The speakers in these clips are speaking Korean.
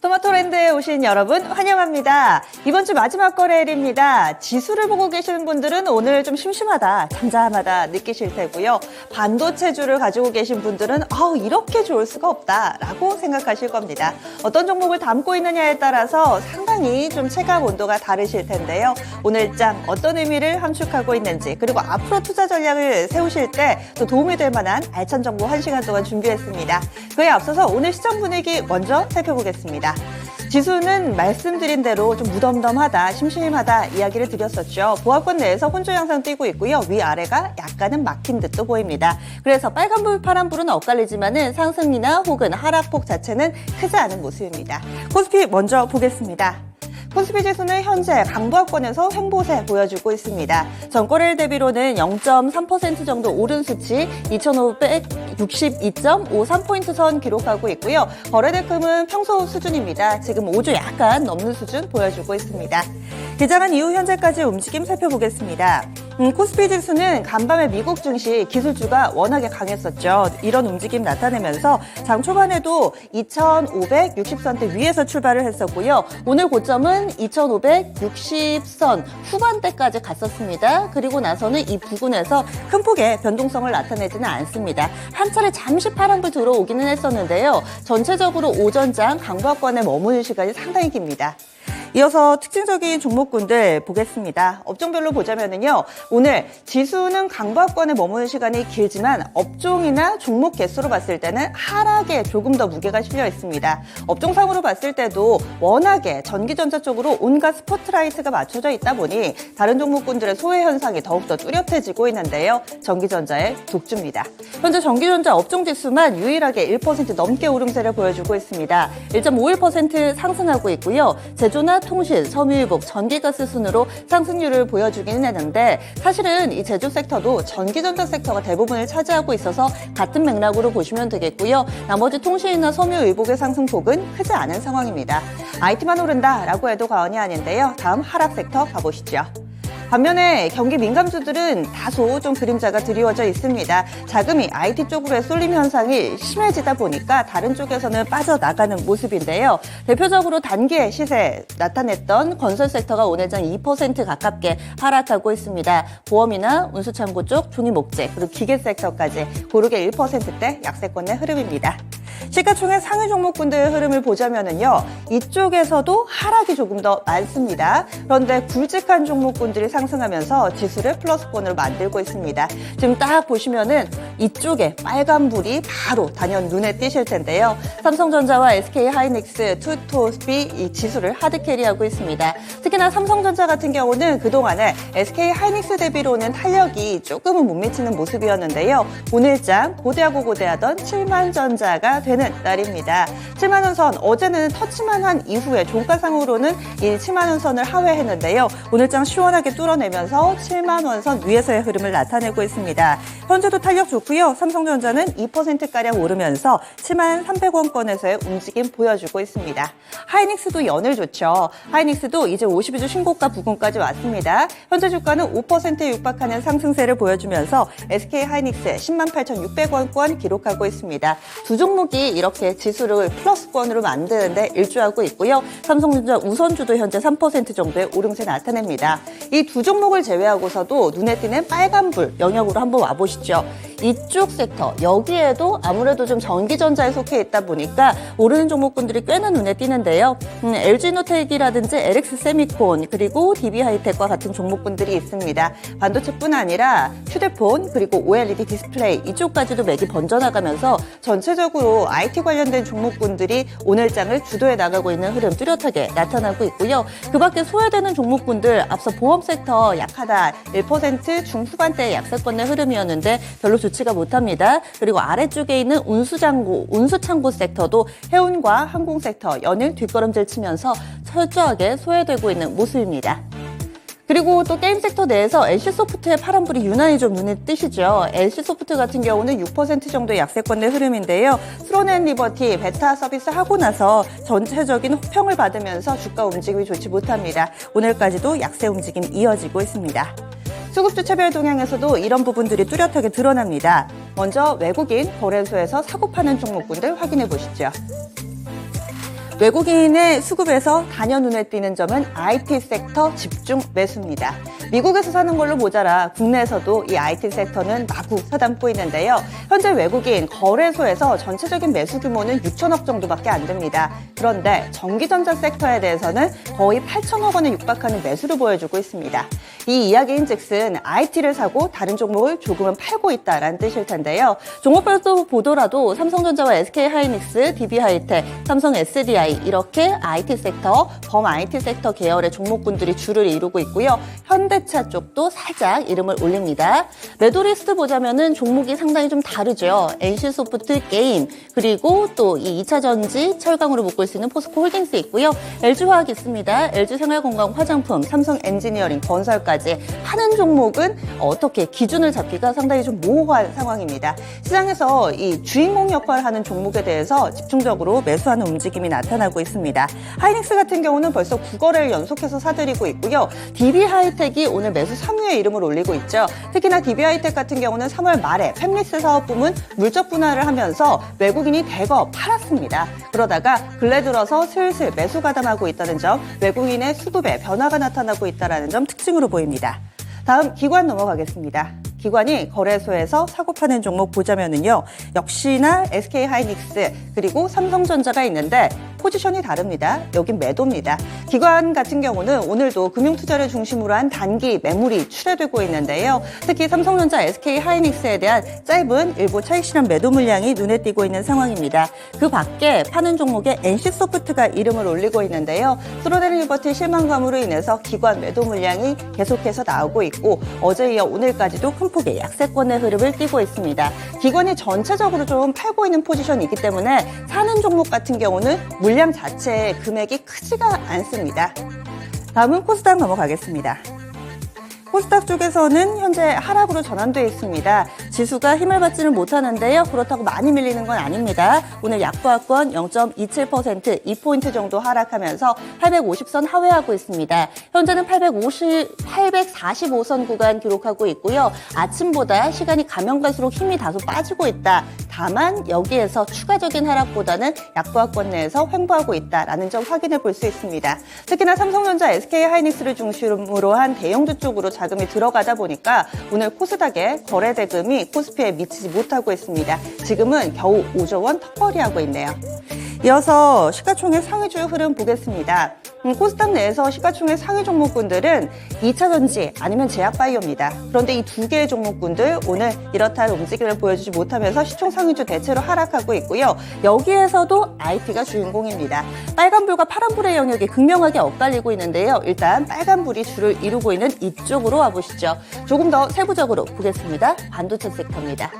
토마토랜드에 오신 여러분 환영합니다. 이번 주 마지막 거래일입니다. 지수를 보고 계시는 분들은 오늘 좀 심심하다, 잠잠하다 느끼실 테고요. 반도체주를 가지고 계신 분들은 이렇게 좋을 수가 없다 라고 생각하실 겁니다. 어떤 종목을 담고 있느냐에 따라서 상당히 좀 체감 온도가 다르실 텐데요. 오늘 장 어떤 의미를 함축하고 있는지, 그리고 앞으로 투자 전략을 세우실 때 또 도움이 될 만한 알찬 정보 1시간 동안 준비했습니다. 그에 앞서서 오늘 시장 분위기 먼저 살펴보겠습니다. 지수는 말씀드린 대로 좀 무덤덤하다, 심심하다 이야기를 드렸었죠. 보합권 내에서 혼조 양상 띄고 있고요. 위아래가 약간은 막힌 듯도 보입니다. 그래서 빨간불, 파란불은 엇갈리지만은 상승이나 혹은 하락폭 자체는 크지 않은 모습입니다. 코스피 먼저 보겠습니다. 코스피 지수는 현재 강보합권에서 횡보세 보여주고 있습니다. 전거래일 대비로는 0.3% 정도 오른 수치 2,562.53포인트 선 기록하고 있고요. 거래대금은 평소 수준입니다. 지금 5조 약간 넘는 수준 보여주고 있습니다. 개장한 이후 현재까지 움직임 살펴보겠습니다. 코스피 지수는 간밤에 미국 증시 기술주가 워낙에 강했었죠. 이런 움직임 나타내면서 장 초반에도 2,560선대 위에서 출발을 했었고요. 오늘 고점은 2,560선 후반대까지 갔었습니다. 그리고 나서는 이 부근에서 큰 폭의 변동성을 나타내지는 않습니다. 한 차례 잠시 파란불 들어오기는 했었는데요. 전체적으로 오전장 강보합권에 머무는 시간이 상당히 깁니다. 이어서 특징적인 종목군들 보겠습니다. 업종별로 보자면요. 오늘 지수는 강보합권에 머무는 시간이 길지만 업종이나 종목 개수로 봤을 때는 하락에 조금 더 무게가 실려 있습니다. 업종상으로 봤을 때도 워낙에 전기전자 쪽으로 온갖 스포트라이트가 맞춰져 있다 보니 다른 종목군들의 소외 현상이 더욱더 뚜렷해지고 있는데요. 전기전자의 독주입니다. 현재 전기전자 업종 지수만 유일하게 1% 넘게 오름세를 보여주고 있습니다. 1.51% 상승하고 있고요. 제조나 통신, 섬유유복, 전기가스 순으로 상승률을 보여주기는 했는데 사실은 이 제조 섹터도 전기전자 섹터가 대부분을 차지하고 있어서 같은 맥락으로 보시면 되겠고요. 나머지 통신이나 섬유유복의 상승폭은 크지 않은 상황입니다. IT만 오른다라고 해도 과언이 아닌데요. 다음 하락 섹터 가보시죠. 반면에 경기 민감주들은 다소 좀 그림자가 드리워져 있습니다. 자금이 IT 쪽으로의 쏠림 현상이 심해지다 보니까 다른 쪽에서는 빠져나가는 모습인데요. 대표적으로 단기의 시세 나타냈던 건설 섹터가 오늘장 2% 가깝게 하락하고 있습니다. 보험이나 운수창고 쪽, 종이목재, 그리고 기계 섹터까지 고르게 1%대 약세권의 흐름입니다. 시가총액 상위 종목군들의 흐름을 보자면요. 이쪽에서도 하락이 조금 더 많습니다. 그런데 굵직한 종목군들이 상승하면서 지수를 플러스권으로 만들고 있습니다. 지금 딱 보시면은 이쪽에 빨간불이 바로 단연 눈에 띄실 텐데요. 삼성전자와 SK하이닉스, 투토스피 이 지수를 하드캐리하고 있습니다. 특히나 삼성전자 같은 경우는 그동안에 SK하이닉스 대비로는 탄력이 조금은 못 미치는 모습이었는데요. 오늘장 고대하고 고대하던 7만전자가 되는 날입니다. 7만원 선, 어제는 터치만 한 이후에 종가상으로는 이 7만원 선을 하회했는데요. 오늘장 시원하게 뚫어내면서 7만원 선 위에서의 흐름을 나타내고 있습니다. 현재도 탄력 좋고요. 삼성전자는 2%가량 오르면서 7만 300원권에서의 움직임 보여주고 있습니다. 하이닉스도 연을 좋죠. 하이닉스도 이제 52주 신고가 부근까지 왔습니다. 현재 주가는 5%에 육박하는 상승세를 보여주면서 SK하이닉스 10만 8,600원권 기록하고 있습니다. 두 종목이 이렇게 지수를 플러스권으로 만드는데 일조하고 있고요. 삼성전자 우선주도 현재 3% 정도의 오름세 나타냅니다. 이 두 종목을 제외하고서도 눈에 띄는 빨간불 영역으로 한번 와보시죠. 이쪽 섹터, 여기에도 아무래도 좀 전기전자에 속해 있다 보니까 오르는 종목군들이 꽤나 눈에 띄는데요. LG노텍이라든지 LX세미콘, 그리고 DB하이텍과 같은 종목군들이 있습니다. 반도체뿐 아니라 휴대폰, 그리고 OLED 디스플레이 이쪽까지도 맥이 번져나가면서 전체적으로 IT 관련된 종목군들이 오늘장을 주도해 나가고 있는 흐름 뚜렷하게 나타나고 있고요. 그 밖에 소외되는 종목군들, 앞서 보험 섹터 약하다 1% 중후반대의 약세권의 흐름이었는데 별로 좋지가 못합니다. 그리고 아래쪽에 있는 운수창고 섹터도 해운과 항공 섹터 연일 뒷걸음질 치면서 철저하게 소외되고 있는 모습입니다. 그리고 또 게임 섹터 내에서 LC소프트의 파란불이 유난히 좀 눈에 띄시죠. LC소프트 같은 경우는 6% 정도의 약세권의 흐름인데요. 스론앤 리버티 베타 서비스 하고 나서 전체적인 호평을 받으면서 주가 움직임이 좋지 못합니다. 오늘까지도 약세 움직임 이어지고 있습니다. 수급주 차별 동향에서도 이런 부분들이 뚜렷하게 드러납니다. 먼저 외국인 거래소에서 사고 파는 종목군들 확인해 보시죠. 외국인의 수급에서 단연 눈에 띄는 점은 IT 섹터 집중 매수입니다. 미국에서 사는 걸로 모자라 국내에서도 이 IT 섹터는 마구 사담고 있는데요. 현재 외국인 거래소에서 전체적인 매수 규모는 6천억 정도밖에 안 됩니다. 그런데 전기전자 섹터에 대해서는 거의 8천억 원에 육박하는 매수를 보여주고 있습니다. 이 이야기인즉슨 IT를 사고 다른 종목을 조금은 팔고 있다라는 뜻일 텐데요. 종목별로 보더라도 삼성전자와 SK하이닉스, DB하이텍, 삼성 SDI 이렇게 IT 섹터, 범 IT 섹터 계열의 종목군들이 주를 이루고 있고요. 현대차 쪽도 살짝 이름을 올립니다. 매도 리스트 보자면은 종목이 상당히 좀 다르죠. NC소프트 게임, 그리고 또 이 2차 전지 철강으로 묶을 수 있는 포스코 홀딩스 있고요. LG화학 있습니다. LG생활건강 화장품, 삼성 엔지니어링, 건설까지 하는 종목은 어떻게 기준을 잡기가 상당히 좀 모호한 상황입니다. 시장에서 이 주인공 역할을 하는 종목에 대해서 집중적으로 매수하는 움직임이 나타나고 있습니다. 하이닉스 같은 경우는 벌써 9거래를 연속해서 사들이고 있고요. DB하이텍이 오늘 매수 3위에 이름을 올리고 있죠. 특히나 DB하이텍 같은 경우는 3월 말에 팹리스 사업 부문 물적 분할을 하면서 외국인이 대거 팔았습니다. 그러다가 근래 들어서 슬슬 매수 가담하고 있다는 점, 외국인의 수급에 변화가 나타나고 있다는 점 특징으로 보입니다. 다음 기관 넘어가겠습니다. 기관이 거래소에서 사고 파는 종목 보자면은요. 역시나 SK하이닉스 그리고 삼성전자가 있는데 포지션이 다릅니다. 여긴 매도입니다. 기관 같은 경우는 오늘도 금융투자를 중심으로 한 단기 매물이 출회되고 있는데요. 특히 삼성전자, SK하이닉스에 대한 짧은 일부 차익 실현 매도 물량이 눈에 띄고 있는 상황입니다. 그 밖에 파는 종목에 NC소프트가 이름을 올리고 있는데요. 스로데른 리버티 실망감으로 인해서 기관 매도 물량이 계속해서 나오고 있고 어제 이어 오늘까지도 큰 폭의 약세권의 흐름을 띠고 있습니다. 기관이 전체적으로 좀 팔고 있는 포지션이기 때문에 사는 종목 같은 경우는 물량 자체의 금액이 크지가 않습니다. 다음은 코스닥 넘어가겠습니다. 코스닥 쪽에서는 현재 하락으로 전환되어 있습니다. 지수가 힘을 받지는 못하는데요. 그렇다고 많이 밀리는 건 아닙니다. 오늘 약보합권 0.27%, 2포인트 정도 하락하면서 850선 하회하고 있습니다. 현재는 845선 구간 기록하고 있고요. 아침보다 시간이 가면 갈수록 힘이 다소 빠지고 있다. 다만 여기에서 추가적인 하락보다는 약보합권 내에서 횡보하고 있다라는 점 확인해 볼 수 있습니다. 특히나 삼성전자, SK하이닉스를 중심으로 한 대형주 쪽으로 자금이 들어가다 보니까 오늘 코스닥의 거래 대금이 코스피에 미치지 못하고 있습니다. 지금은 겨우 5조 원 턱걸이하고 있네요. 이어서 시가총액 상위주 흐름 보겠습니다. 코스닥 내에서 시가총액 상위 종목군들은 2차 전지 아니면 제약바이오입니다. 그런데 이 두 개의 종목군들 오늘 이렇다 할 움직임을 보여주지 못하면서 시총 상위주 대체로 하락하고 있고요. 여기에서도 IT가 주인공입니다. 빨간불과 파란불의 영역이 극명하게 엇갈리고 있는데요. 일단 빨간불이 주를 이루고 있는 이쪽으로 와보시죠. 조금 더 세부적으로 보겠습니다. 반도체 섹터입니다.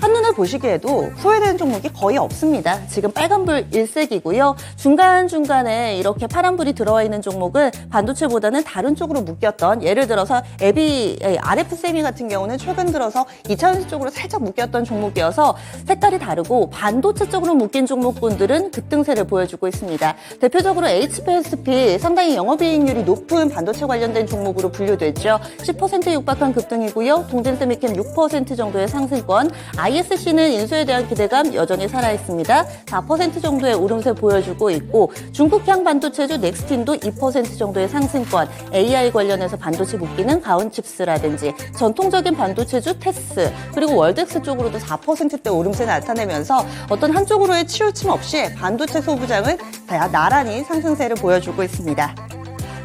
한눈에 보시기에도 소외되는 종목이 거의 없습니다. 지금 빨간불 일색이고요. 중간중간에 이렇게 파란불이 들어와 있는 종목은 반도체보다는 다른 쪽으로 묶였던, 예를 들어서 RF세미 같은 경우는 최근 들어서 2차전지 쪽으로 살짝 묶였던 종목이어서 색깔이 다르고 반도체 쪽으로 묶인 종목군들은 급등세를 보여주고 있습니다. 대표적으로 HPSP 상당히 영업이익률이 높은 반도체 관련된 종목으로 분류됐죠. 10% 육박한 급등이고요. 동진세미캠 6% 정도의 상승권, ISC는 인수에 대한 기대감 여전히 살아있습니다. 4% 정도의 오름세 보여주고 있고 중국향 반도체주 넥스틴도 2% 정도의 상승권, AI 관련해서 반도체 묶이는 가온칩스라든지 전통적인 반도체주 테스, 그리고 월덱스 쪽으로도 4%대 오름세 나타내면서 어떤 한쪽으로의 치우침 없이 반도체 소부장은 나란히 상승세를 보여주고 있습니다.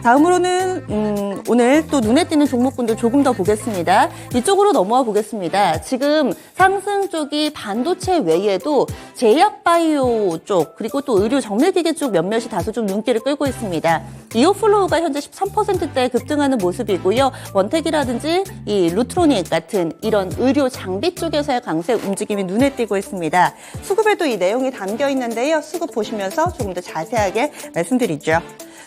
다음으로는 오늘 또 눈에 띄는 종목군들 조금 더 보겠습니다. 이쪽으로 넘어와 보겠습니다. 지금 상승 쪽이 반도체 외에도 제약바이오 쪽, 그리고 또 의료 정밀기계 쪽 몇몇이 다소 좀 눈길을 끌고 있습니다. 이오플로우가 현재 13%대 급등하는 모습이고요. 원택이라든지 이 루트로닉 같은 이런 의료 장비 쪽에서의 강세 움직임이 눈에 띄고 있습니다. 수급에도 이 내용이 담겨 있는데요. 수급 보시면서 조금 더 자세하게 말씀드리죠.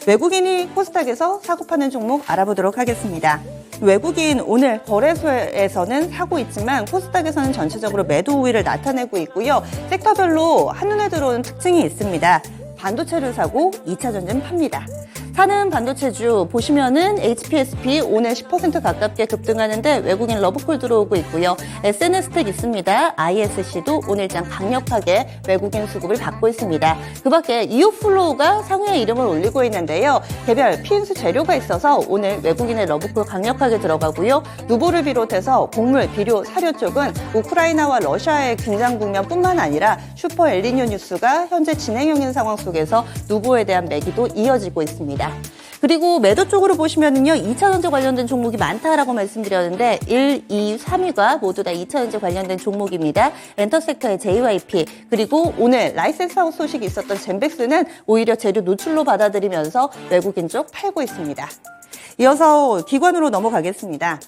외국인이 코스닥에서 사고 파는 종목 알아보도록 하겠습니다. 외국인 오늘 거래소에서는 사고 있지만 코스닥에서는 전체적으로 매도 우위를 나타내고 있고요. 섹터별로 한눈에 들어오는 특징이 있습니다. 반도체를 사고 2차 전지는 팝니다. 사는 반도체주 보시면은 HPSP 오늘 10% 가깝게 급등하는데 외국인 러브콜 들어오고 있고요. SNS텍 있습니다. ISC도 오늘장 강력하게 외국인 수급을 받고 있습니다. 그 밖에 이오플로우가 상위에 이름을 올리고 있는데요. 개별 피인수 재료가 있어서 오늘 외국인의 러브콜 강력하게 들어가고요. 누보를 비롯해서 곡물, 비료, 사료 쪽은 우크라이나와 러시아의 긴장 국면뿐만 아니라 슈퍼 엘니뇨 뉴스가 현재 진행형인 상황 속에서 누보에 대한 매기도 이어지고 있습니다. 그리고 매도 쪽으로 보시면은요, 2차전지 관련된 종목이 많다라고 말씀드렸는데 1, 2, 3위가 모두 다 2차전지 관련된 종목입니다. 엔터섹터의 JYP 그리고 오늘 라이센스 아웃 소식이 있었던 젠백스는 오히려 재료 노출로 받아들이면서 외국인 쪽 팔고 있습니다. 이어서 기관으로 넘어가겠습니다.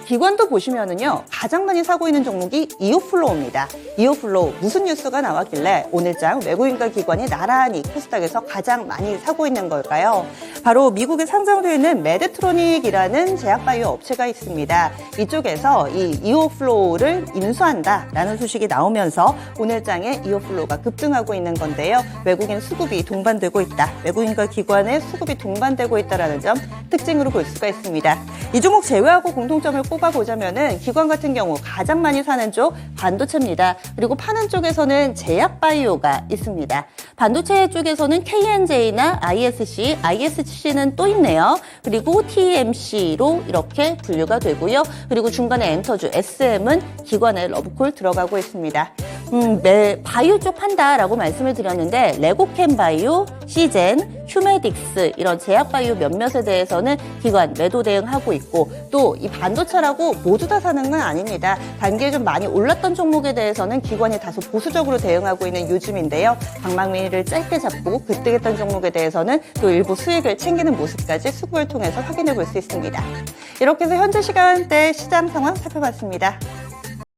기관도 보시면은요, 가장 많이 사고 있는 종목이 이오플로우입니다. 이오플로우 무슨 뉴스가 나왔길래 오늘장 외국인과 기관이 나란히 코스닥에서 가장 많이 사고 있는 걸까요? 바로 미국에 상장되어 있는 메드트로닉이라는 제약바이오 업체가 있습니다. 이쪽에서 이 이오플로우를 인수한다라는 소식이 나오면서 오늘장에 이오플로우가 급등하고 있는 건데요. 외국인 수급이 동반되고 있다. 외국인과 기관의 수급이 동반되고 있다는 점 특징으로 볼 수가 있습니다. 이 종목 제외하고 공통점을 꼽아보자면은 기관 같은 경우 가장 많이 사는 쪽 반도체입니다. 그리고 파는 쪽에서는 제약바이오가 있습니다. 반도체 쪽에서는 KNJ나 ISC, ISC는 또 있네요. 그리고 TMC로 이렇게 분류가 되고요. 그리고 중간에 엔터주 SM은 기관의 러브콜 들어가고 있습니다. 바이오 쪽 판다라고 말씀을 드렸는데 레고캠 바이오, 시젠, 휴메딕스 이런 제약바이오 몇몇에 대해서는 기관 매도 대응하고 있고 또 이 반도체라고 모두 다 사는 건 아닙니다. 단기에 좀 많이 올랐던 종목에 대해서는 기관이 다소 보수적으로 대응하고 있는 요즘인데요. 방망이를 짧게 잡고 급등했던 종목에 대해서는 또 일부 수익을 챙기는 모습까지 수급을 통해서 확인해 볼 수 있습니다. 이렇게 해서 현재 시간대 시장 상황 살펴봤습니다.